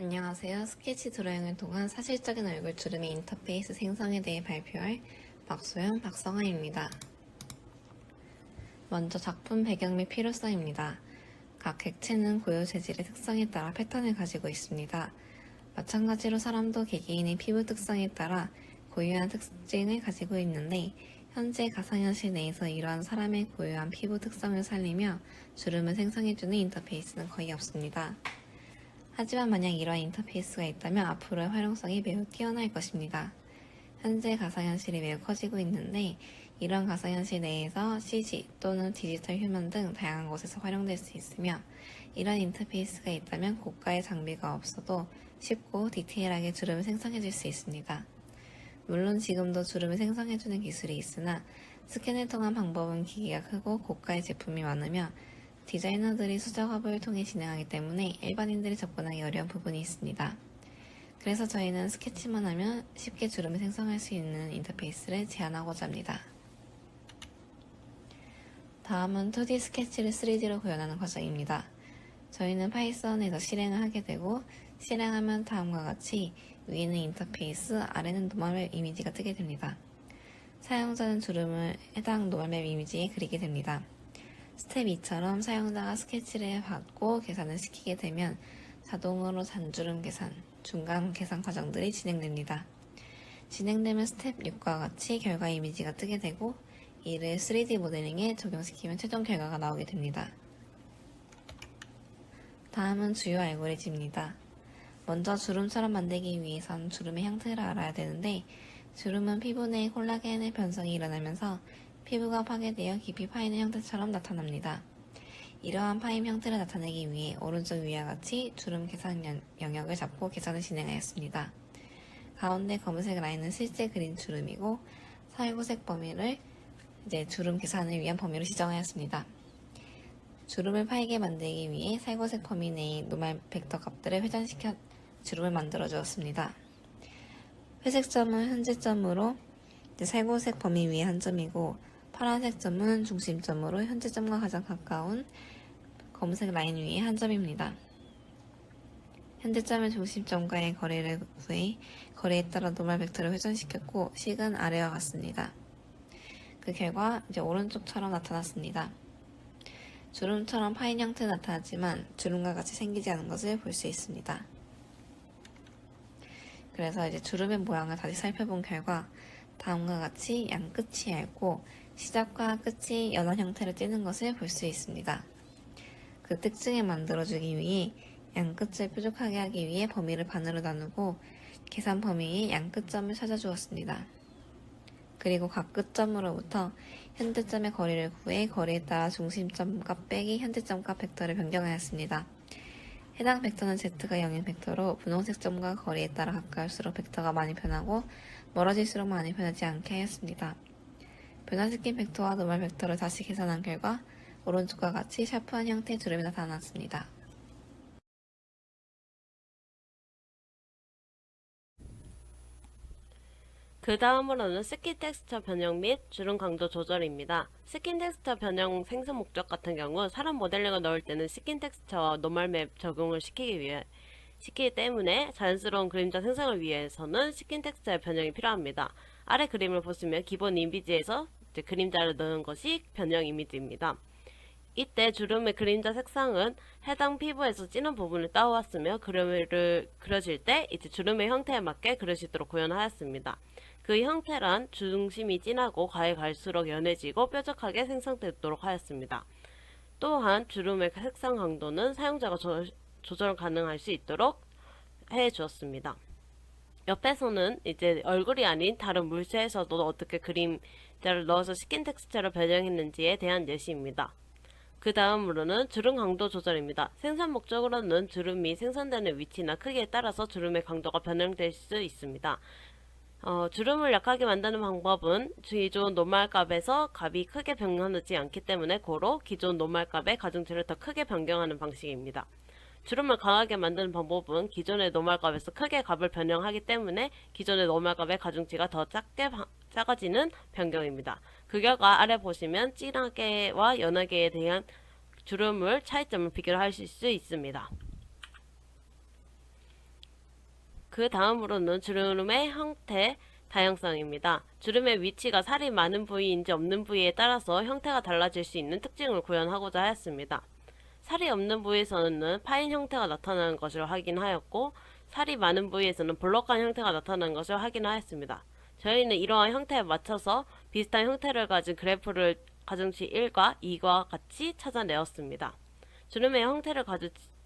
안녕하세요. 스케치 드로잉을 통한 사실적인 얼굴 주름의 인터페이스 생성에 대해 발표할 박소연, 박성아입니다. 먼저 작품 배경 및 필요성입니다. 각 객체는 고유 재질의 특성에 따라 패턴을 가지고 있습니다. 마찬가지로 사람도 개개인의 피부 특성에 따라 고유한 특징을 가지고 있는데 현재 가상현실 내에서 이러한 사람의 고유한 피부 특성을 살리며 주름을 생성해주는 인터페이스는 거의 없습니다. 하지만 만약 이러한 인터페이스가 있다면 앞으로의 활용성이 매우 뛰어날 것입니다. 현재 가상현실이 매우 커지고 있는데 이런 가상현실 내에서 CG 또는 디지털 휴먼 등 다양한 곳에서 활용될 수 있으며 이런 인터페이스가 있다면 고가의 장비가 없어도 쉽고 디테일하게 주름을 생성해줄 수 있습니다. 물론 지금도 주름을 생성해주는 기술이 있으나 스캔을 통한 방법은 기기가 크고 고가의 제품이 많으며 디자이너들이 수작 화보를 통해 진행하기 때문에 일반인들이 접근하기 어려운 부분이 있습니다. 그래서 저희는 스케치만 하면 쉽게 주름을 생성할 수 있는 인터페이스를 제안하고자 합니다. 다음은 2D 스케치를 3D로 구현하는 과정입니다. 저희는 파이썬에서 실행을 하게 되고 실행하면 다음과 같이 위에는 인터페이스, 아래는 노멀맵 이미지가 뜨게 됩니다. 사용자는 주름을 해당 노멀맵 이미지에 그리게 됩니다. 스텝 2처럼 사용자가 스케치를 받고 계산을 시키게 되면 자동으로 잔주름 계산, 중간 계산 과정들이 진행됩니다. 진행되면 스텝 6과 같이 결과 이미지가 뜨게 되고 이를 3D 모델링에 적용시키면 최종 결과가 나오게 됩니다. 다음은 주요 알고리즘입니다. 먼저 주름처럼 만들기 위해선 주름의 형태를 알아야 되는데 주름은 피부 내 콜라겐의 변성이 일어나면서 피부가 파괴되어 깊이 파이는 형태처럼 나타납니다. 이러한 파임 형태를 나타내기 위해 오른쪽 위와 같이 주름 계산 영역을 잡고 계산을 진행하였습니다. 가운데 검은색 라인은 실제 그린 주름이고 살구색 범위를 주름 계산을 위한 범위로 지정하였습니다. 주름을 파이게 만들기 위해 살구색 범위 내의 노멀 벡터 값들을 회전시켜 주름을 만들어 주었습니다. 회색 점은 현재점으로 살구색 범위 위에 한 점이고 파란색 점은 중심점으로 현재점과 가장 가까운 검은색 라인 위에 한 점입니다. 현재점의 중심점과의 거리를 구해 거리에 따라 노멀 벡터를 회전시켰고 식은 아래와 같습니다. 그 결과 오른쪽처럼 나타났습니다. 주름처럼 파인 형태는 나타나지만 주름과 같이 생기지 않은 것을 볼 수 있습니다. 그래서 주름의 모양을 다시 살펴본 결과 다음과 같이 양 끝이 얇고 시작과 끝이 연한 형태를 띠는 것을 볼 수 있습니다. 그 특징을 만들어주기 위해 양 끝을 뾰족하게 하기 위해 범위를 반으로 나누고 계산 범위의 양 끝점을 찾아주었습니다. 그리고 각 끝점으로부터 현재점의 거리를 구해 거리에 따라 중심점 값 빼기 현재점 값 벡터를 변경하였습니다. 해당 벡터는 Z가 0인 벡터로 분홍색 점과 거리에 따라 가까울수록 벡터가 많이 변하고 멀어질수록 많이 변하지 않게 하였습니다. 변화시킨 벡터와 노멀 벡터를 다시 계산한 결과 오른쪽과 같이 샤프한 형태의 주름이 나타났습니다. 그 다음으로는 스킨 텍스처 변형 및 주름 강도 조절입니다. 스킨 텍스처 변형 생성 목적 같은 경우 사람 모델링을 넣을 때는 스킨 텍스처와 노멀맵 적용을 시키기 때문에 자연스러운 그림자 생성을 위해서는 스킨 텍스처의 변형이 필요합니다. 아래 그림을 보시면 기본 이미지에서 그림자를 넣은 것이 변형 이미지입니다. 이때 주름의 그림자 색상은 해당 피부에서 진한 부분을 따왔으며 그림을 그려질 때 주름의 형태에 맞게 그려지도록 구현하였습니다. 그 형태란 중심이 진하고 가에 갈수록 연해지고 뾰족하게 생성되도록 하였습니다. 또한 주름의 색상 강도는 사용자가 조절 가능할 수 있도록 해 주었습니다. 옆에서는 얼굴이 아닌 다른 물체에서도 어떻게 그림자를 넣어서 스킨 텍스처를 변형했는지에 대한 예시입니다. 그 다음으로는 주름 강도 조절입니다. 생산 목적으로는 주름이 생산되는 위치나 크기에 따라서 주름의 강도가 변형될 수 있습니다. 주름을 약하게 만드는 방법은 기존 노멀 값에서 값이 크게 변하지 않기 때문에 고로 기존 노멀 값의 가중치를 더 크게 변경하는 방식입니다. 주름을 강하게 만드는 방법은 기존의 노멀 값에서 크게 값을 변형하기 때문에 기존의 노멀 값의 가중치가 더 작아지는 변경입니다. 그 결과 아래 보시면 진하게와 연하게에 대한 주름을 차이점을 비교를 하실 수 있습니다. 그 다음으로는 주름의 형태, 다양성입니다. 주름의 위치가 살이 많은 부위인지 없는 부위에 따라서 형태가 달라질 수 있는 특징을 구현하고자 하였습니다. 살이 없는 부위에서는 파인 형태가 나타나는 것을 확인하였고, 살이 많은 부위에서는 볼록한 형태가 나타나는 것을 확인하였습니다. 저희는 이러한 형태에 맞춰서 비슷한 형태를 가진 그래프를 가중치 1과 2과 같이 찾아내었습니다. 주름의 형태를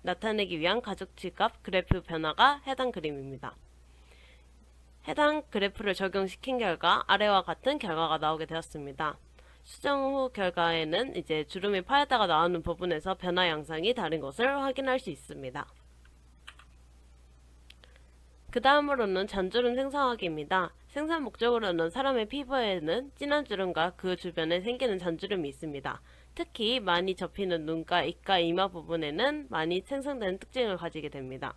나타내기 위한 가중치 값 그래프 변화가 해당 그림입니다. 해당 그래프를 적용시킨 결과 아래와 같은 결과가 나오게 되었습니다. 수정 후 결과에는 이제 주름이 파였다가 나오는 부분에서 변화 양상이 다른 것을 확인할 수 있습니다. 그 다음으로는 잔주름 생성하기입니다. 생산 목적으로는 사람의 피부에는 진한 주름과 그 주변에 생기는 잔주름이 있습니다. 특히 많이 접히는 눈가, 입가, 이마 부분에는 많이 생성되는 특징을 가지게 됩니다.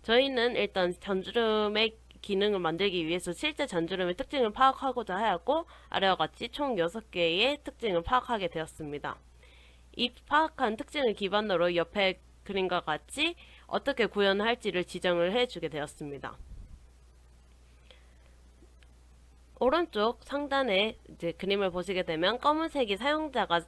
저희는 일단 잔주름의 기능을 만들기 위해서 실제 잔주름의 특징을 파악하고자 하였고, 아래와 같이 총 6개의 특징을 파악하게 되었습니다. 이 파악한 특징을 기반으로 옆에 그림과 같이 어떻게 구현할지를 지정을 해주게 되었습니다. 오른쪽 상단에 이제 그림을 보시게 되면 검은색이 사용자가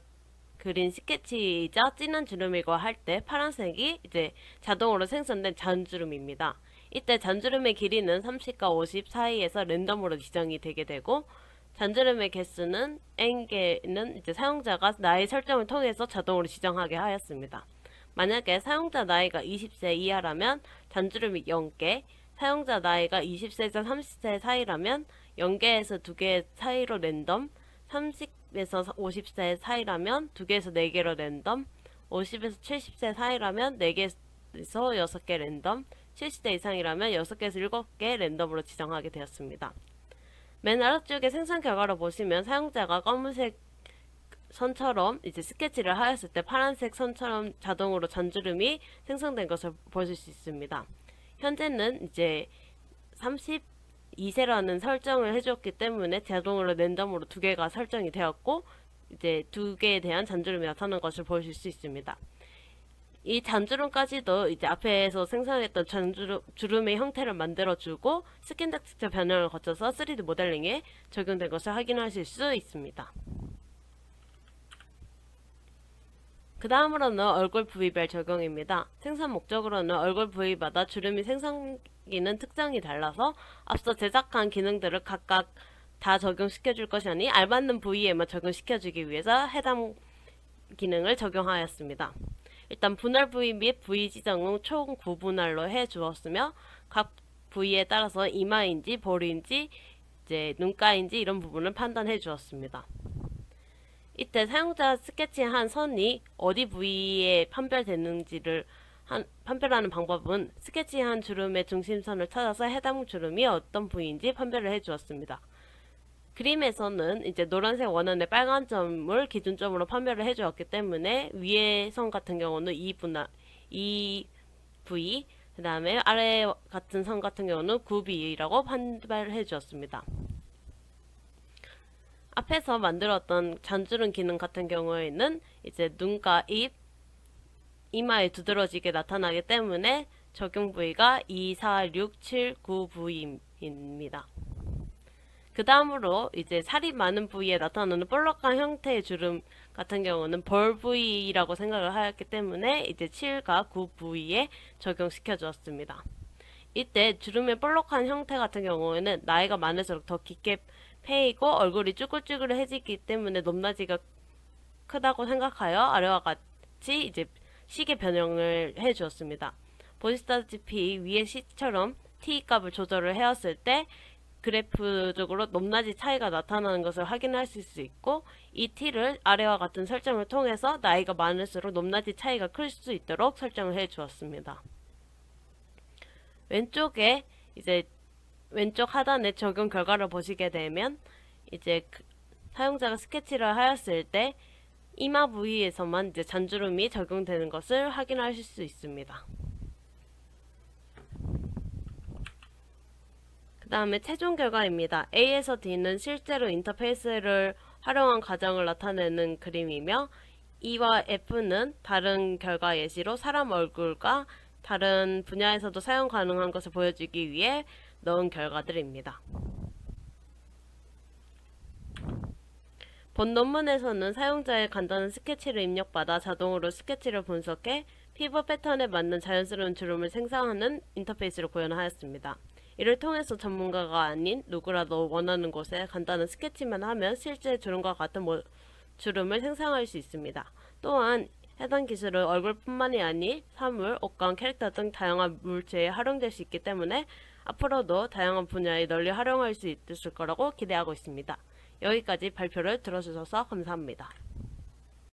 그린 스케치이자 진한 주름이고 할 때, 파란색이 이제 자동으로 생성된 잔주름입니다. 이때 잔주름의 길이는 30과 50 사이에서 랜덤으로 지정이 되게 되고, 잔주름의 개수는 n개는 이제 사용자가 나이 설정을 통해서 자동으로 지정하게 하였습니다. 만약에 사용자 나이가 20세 이하라면 잔주름이 0개, 사용자 나이가 20세에서 30세 사이라면 0개에서 2개 사이로 랜덤, 30에서 50세 사이라면 2개에서 4개로 랜덤, 50에서 70세 사이라면 4개에서 6개 랜덤, 70대 이상이라면 6개에서 7개 랜덤으로 지정하게 되었습니다. 맨 아래쪽에 생산 결과를 보시면 사용자가 검은색 선처럼 이제 스케치를 하였을 때 파란색 선처럼 자동으로 잔주름이 생성된 것을 보실 수 있습니다. 현재는 이제 32세라는 설정을 해주었기 때문에 자동으로 랜덤으로 2개가 설정이 되었고, 이제 2개에 대한 잔주름이 나타나는 것을 보실 수 있습니다. 이 잔주름까지도 이제 앞에서 생성했던 주름의 형태를 만들어주고 스킨 텍스처 변형을 거쳐서 3D 모델링에 적용된 것을 확인하실 수 있습니다. 그 다음으로는 얼굴 부위별 적용입니다. 생산 목적으로는 얼굴 부위마다 주름이 생성기는 특성이 달라서 앞서 제작한 기능들을 각각 다 적용시켜 줄 것이 아니 알맞는 부위에만 적용시켜 주기 위해서 해당 기능을 적용하였습니다. 일단 분할 부위 및 부위 지정은 총 9분할로 해 주었으며, 각 부위에 따라서 이마인지 볼인지 이제 눈가인지 이런 부분을 판단해 주었습니다. 이때 사용자 스케치한 선이 어디 부위에 판별되는지를 판별하는 방법은 스케치한 주름의 중심선을 찾아서 해당 주름이 어떤 부위인지 판별을 해 주었습니다. 그림에서는 이제 노란색 원원의 빨간 점을 기준점으로 판별을 해주었기 때문에 위의 선 같은 경우는 이 부위, 그 다음에 아래 같은 선 같은 경우는 9부위라고 판별을 해주었습니다. 앞에서 만들었던 잔주름 기능 같은 경우에는 이제 눈가, 입, 이마에 두드러지게 나타나기 때문에 적용 부위가 2, 4, 6, 7, 9 부위입니다. 그 다음으로 이제 살이 많은 부위에 나타나는 볼록한 형태의 주름 같은 경우는 벌 부위라고 생각을 하였기 때문에 이제 7과 9 부위에 적용시켜 주었습니다. 이때 주름의 볼록한 형태 같은 경우에는 나이가 많을수록 더 깊게 패이고 얼굴이 쭈글쭈글해지기 때문에 높낮이가 크다고 생각하여 아래와 같이 이제 시계 변형을 해 주었습니다. 보시다시피 위의 시처럼 T 값을 조절을 해왔을 때 그래프적으로 높낮이 차이가 나타나는 것을 확인할 수 있고, 이 T를 아래와 같은 설정을 통해서 나이가 많을수록 높낮이 차이가 클 수 있도록 설정을 해 주었습니다. 왼쪽에 이제 왼쪽 하단의 적용 결과를 보시게 되면 이제 사용자가 스케치를 하였을 때 이마 부위에서만 이제 잔주름이 적용되는 것을 확인하실 수 있습니다. 그 다음에 최종 결과입니다. A에서 D는 실제로 인터페이스를 활용한 과정을 나타내는 그림이며 E와 F는 다른 결과 예시로 사람 얼굴과 다른 분야에서도 사용 가능한 것을 보여주기 위해 넣은 결과들입니다. 본 논문에서는 사용자의 간단한 스케치를 입력받아 자동으로 스케치를 분석해 피부 패턴에 맞는 자연스러운 주름을 생성하는 인터페이스를 구현하였습니다. 이를 통해서 전문가가 아닌 누구라도 원하는 곳에 간단한 스케치만 하면 실제 주름과 같은 주름을 생성할 수 있습니다. 또한 해당 기술은 얼굴뿐만이 아닌 사물, 옷감, 캐릭터 등 다양한 물체에 활용될 수 있기 때문에 앞으로도 다양한 분야에 널리 활용할 수 있을 거라고 기대하고 있습니다. 여기까지 발표를 들어주셔서 감사합니다.